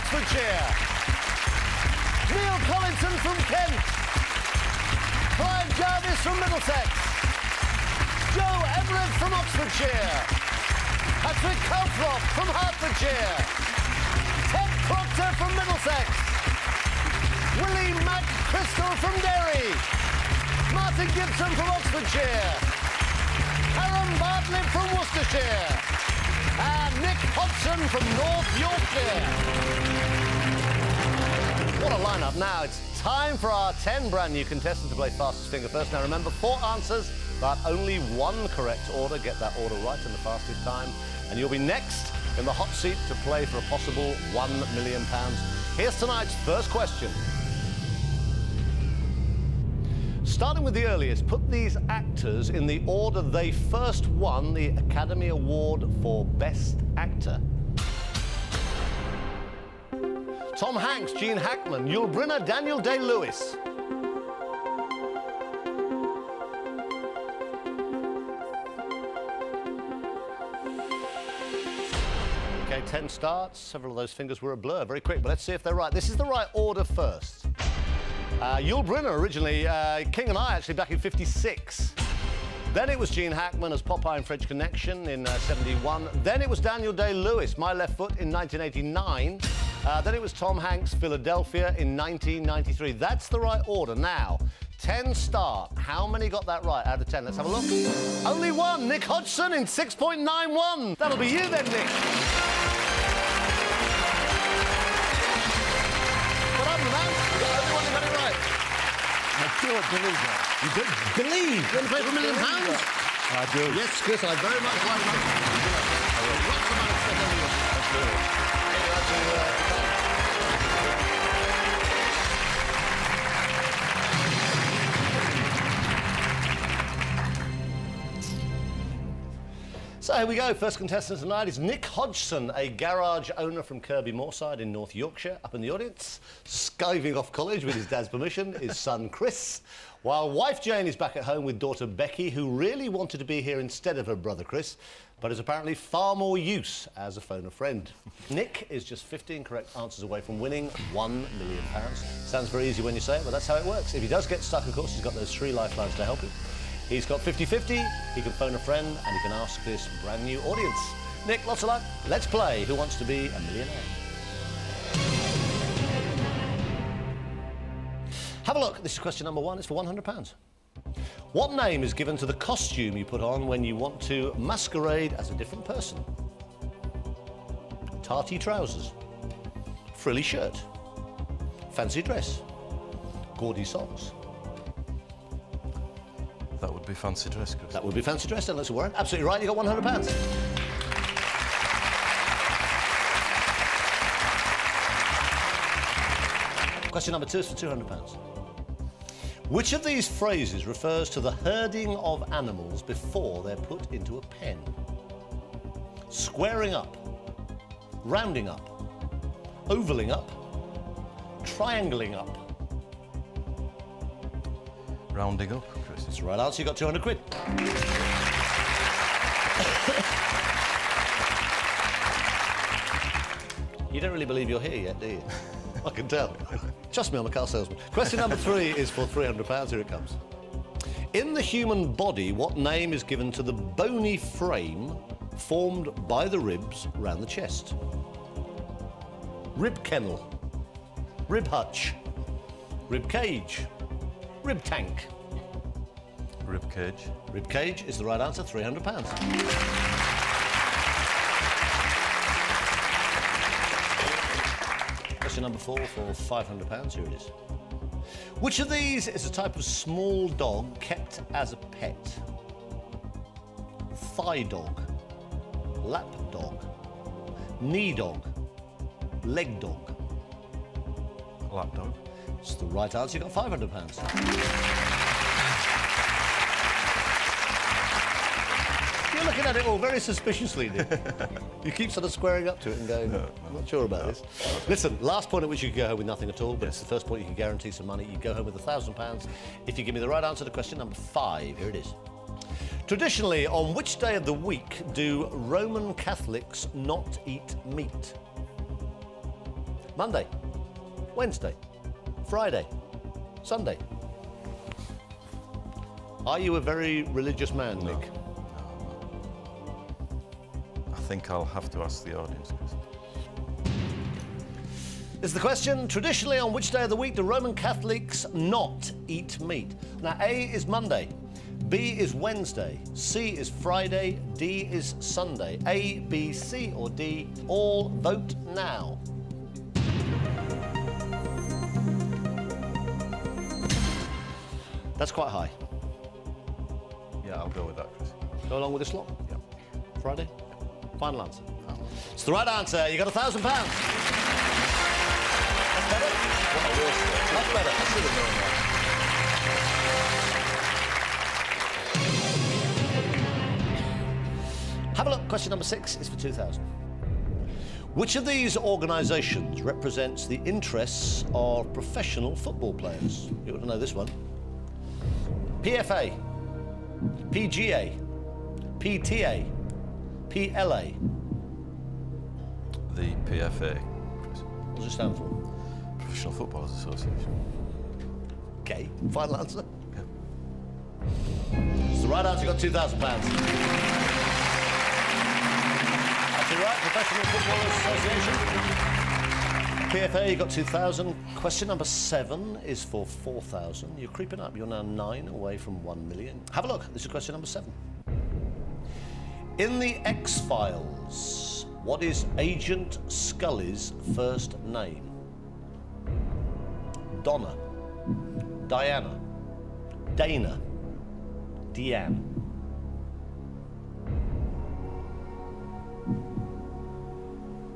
Oxfordshire. Neil Collinson from Kent. Clive Jarvis from Middlesex. Joe Everett from Oxfordshire. Patrick Calthrop from Hertfordshire. Ted Proctor from Middlesex. Willie McChrystal from Derry. Martin Gibson from Oxfordshire. Aaron Bartlett from Worcestershire. And Nick Hodgson from North Yorkshire. What a lineup. Now it's time for our 10 brand new contestants to play fastest finger first. Now remember, 4 answers, but only 1 correct order. Get that order right in the fastest time. And you'll be next in the hot seat to play for a possible £1 million. Here's tonight's first question. Starting with the earliest, put these actors in the order they first won the Academy Award for Best Actor. Tom Hanks, Gene Hackman, Yul Brynner, Daniel Day-Lewis. OK, 10 starts. Several of those fingers were a blur. Very quick, but let's see if they're right. This is the right order first. Yul Brynner originally, King and I actually back in '56. Then it was Gene Hackman as Popeye and French Connection in '71. Then it was Daniel Day-Lewis, My Left Foot in 1989. Then it was Tom Hanks, Philadelphia in 1993. That's the right order. Now, 10 start. How many got that right out of 10? Let's have a look. Only 1, Nick Hodgson in 6.91. That'll be you then, Nick. I don't believe that. You don't believe? You want to play for £1 million? I do. Yes, Chris, I very much like that. Lots of money spent on you. So here we go. First contestant tonight is Nick Hodgson, a garage owner from Kirby Moorside in North Yorkshire. Up in the audience, skiving off college with his dad's permission, is son Chris, while wife Jane is back at home with daughter Becky, who really wanted to be here instead of her brother Chris, but is apparently far more use as a phone a friend. Nick is just 15 correct answers away from winning £1 million. Sounds very easy when you say it, but that's how it works. If he does get stuck, of course, he's got those 3 lifelines to help him. He's got 50-50, he can phone a friend, and he can ask this brand new audience. Nick, lots of luck. Let's play Who Wants to Be a Millionaire? Have a look. This is question number 1. It's for £100. What name is given to the costume you put on when you want to masquerade as a different person? Tarty trousers, frilly shirt, fancy dress, gaudy socks. That would be fancy dress, Chris. That would be fancy dress, then, let's worry. Absolutely right, you got £100. Question number 2 is for £200. Which of these phrases refers to the herding of animals before they're put into a pen? Squaring up, rounding up, ovaling up, triangling up. Rounding up, Chris. That's the right answer. You got 200 quid. You don't really believe you're here yet, do you? I can tell. Trust me, I'm a car salesman. Question number 3 is for £300. Here it comes. In the human body, what name is given to the bony frame formed by the ribs round the chest? Rib kennel, rib hutch, rib cage, rib tank. Rib cage. Rib cage is the right answer. £300. Question number 4 for £500. Here it is. Which of these is a type of small dog kept as a pet? Thigh dog, lap dog, knee dog, leg dog. Lap dog. It's the right answer. You got £500. You're looking at it all very suspiciously, Nick. You keep sort of squaring up to it and going, I'm not sure about this. Listen, last point at which you could go home with nothing at all, but it's the first point you can guarantee some money. You go home with £1,000 if you give me the right answer to question number 5. Here it is. Traditionally, on which day of the week do Roman Catholics not eat meat? Monday, Wednesday, Friday, Sunday. Are you a very religious man, No. Nick? I think I'll have to ask the audience, Chris. Is the question, traditionally on which day of the week do Roman Catholics not eat meat? Now, A is Monday, B is Wednesday, C is Friday, D is Sunday. A, B, C or D, all vote now. That's quite high. Yeah, I'll go with that, Chris. Go along with this lot? Yeah. Friday? Final answer. It's the right answer. You got £1,000. That's better. What a waste. That's better. I should have known that. Have a look. Question number 6 is for 2,000. Which of these organisations represents the interests of professional football players? You ought to know this one. PFA, PGA, PTA, PLA. The PFA, Chris. What does it stand for? Professional Footballers Association. Okay, final answer. Yeah. It's the right answer. You got £2,000. That's it, right. Professional Footballers Association. PFA, you got 2,000. Question number 7 is for 4,000. You're creeping up. You're now 9 away from 1 million. Have a look. This is question number 7. In the X-Files, what is Agent Scully's first name? Donna, Diana, Dana, Deanne.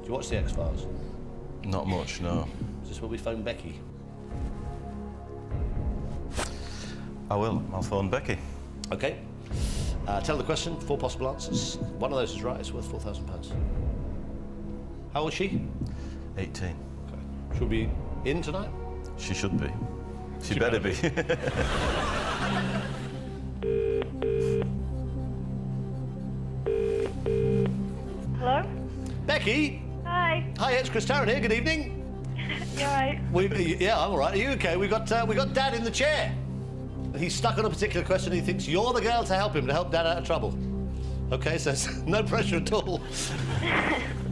Do you watch the X-Files? Not much, no. Is this where we phone Becky? I will. I'll phone Becky. Okay. Tell the question, 4 possible answers. One of those is right, it's worth £4,000. How old is she? 18. Okay. She'll be in tonight? She should be. She better be. Hello? Becky? Hi. Hi, it's Chris Tarrant here, good evening. You alright? Yeah, I'm all right. Are you okay? We got Dad in the chair. He's stuck on a particular question. He thinks you're the girl to help him, to help Dad out of trouble. Okay, so no pressure at all.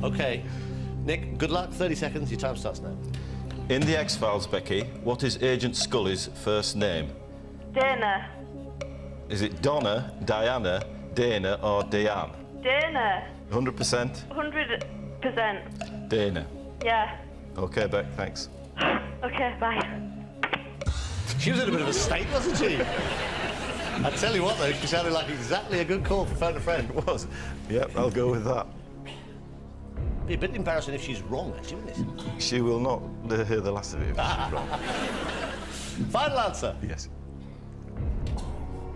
Okay. Nick, good luck. 30 seconds. Your time starts now. In the X-Files, Becky, what is Agent Scully's first name? Dana. Is it Donna, Diana, Dana or Deanne? Dana. 100%? 100%. Dana. Yeah. OK, Beck, thanks. Okay, bye. She was in a bit of a state, wasn't she? I tell you what, though, she sounded like exactly a good call for phone a friend. It was. Yep, I'll go with that. Be a bit embarrassing if she's wrong, actually, wouldn't it? She will not hear the last of it if she's wrong. Final answer. Yes.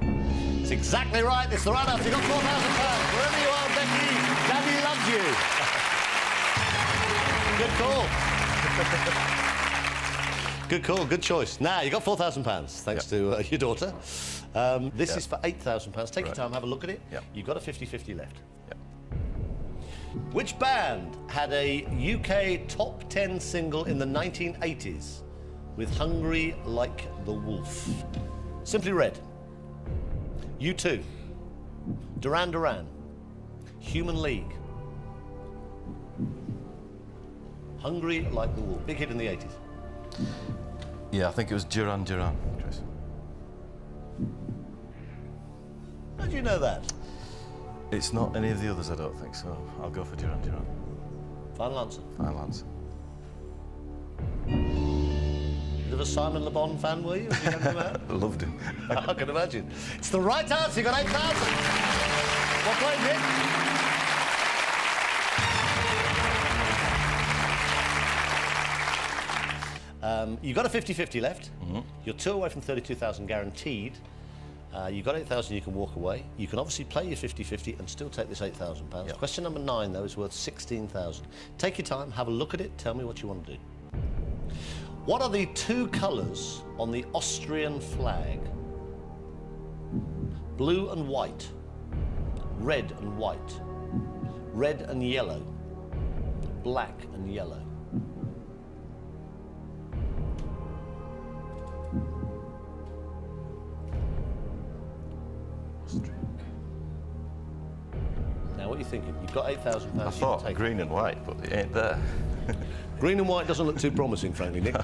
It's exactly right. It's the right answer. You got £4,000. Wherever you are, Becky, Daddy loves you. Good call. Good call. Good choice. Now, you got £4,000 thanks to your daughter. This is for £8,000. Take your time, have a look at it. Yep. You've got a 50-50 left. Yep. Which band had a UK top 10 single in the 1980s with Hungry Like the Wolf? Simply Red, U2, Duran Duran, Human League. Hungry Like the Wolf. Big hit in the 80s. Yeah, I think it was Duran Duran, Chris. How do you know that? It's not any of the others, I don't think, so I'll go for Duran Duran. Final answer. Final answer. Bit of a Simon Le Bon fan, were you? As you young man? I loved him. I can imagine. It's the right answer. You got 8,000. Well played, Nick. You've got a 50-50 left. You're 2 away from 32,000 guaranteed. You've got 8,000 you can walk away. You can obviously play your 50-50 and still take this £8,000. Yep. Question number 9, though, is worth 16,000. Take your time, have a look at it, tell me what you want to do. What are the 2 colours on the Austrian flag? Blue and white, red and white, red and yellow, black and yellow. thinking? You've got £8,000. I thought green and white, but it ain't there. Green and white doesn't look too promising, frankly, Nick.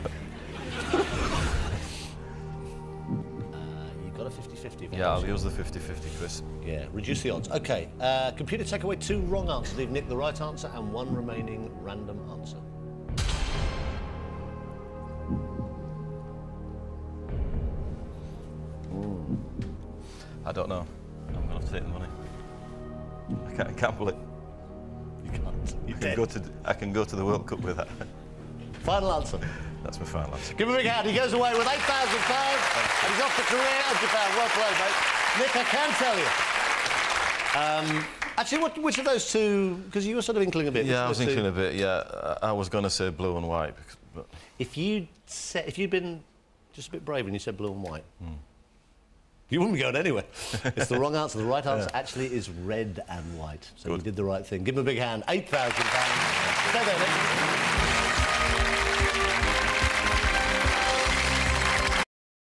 You've got a 50-50. Yeah, I'll use the 50-50, Chris. Yeah, reduce the odds. OK, computer, take away 2 wrong answers. Leave Nick the right answer and 1 remaining random answer. I don't know. I'm going to have to take the money. I can't believe it. You can't. You I can go to the World Cup with that. Final answer. That's my final answer. Give him a big hand. He goes away with £8,000 and he's off to Korea and Japan. Well played, mate. Nick, I can tell you. Actually, which of those two? Because you were sort of inkling a bit. Yeah, I was inkling a bit. Yeah, I was going to say blue and white. But if you'd been just a bit braver and you said blue and white, you wouldn't be going anywhere. It's the wrong answer. The right answer actually is red and white. So you did the right thing. Give him a big hand. £8,000. Stay there, Nick.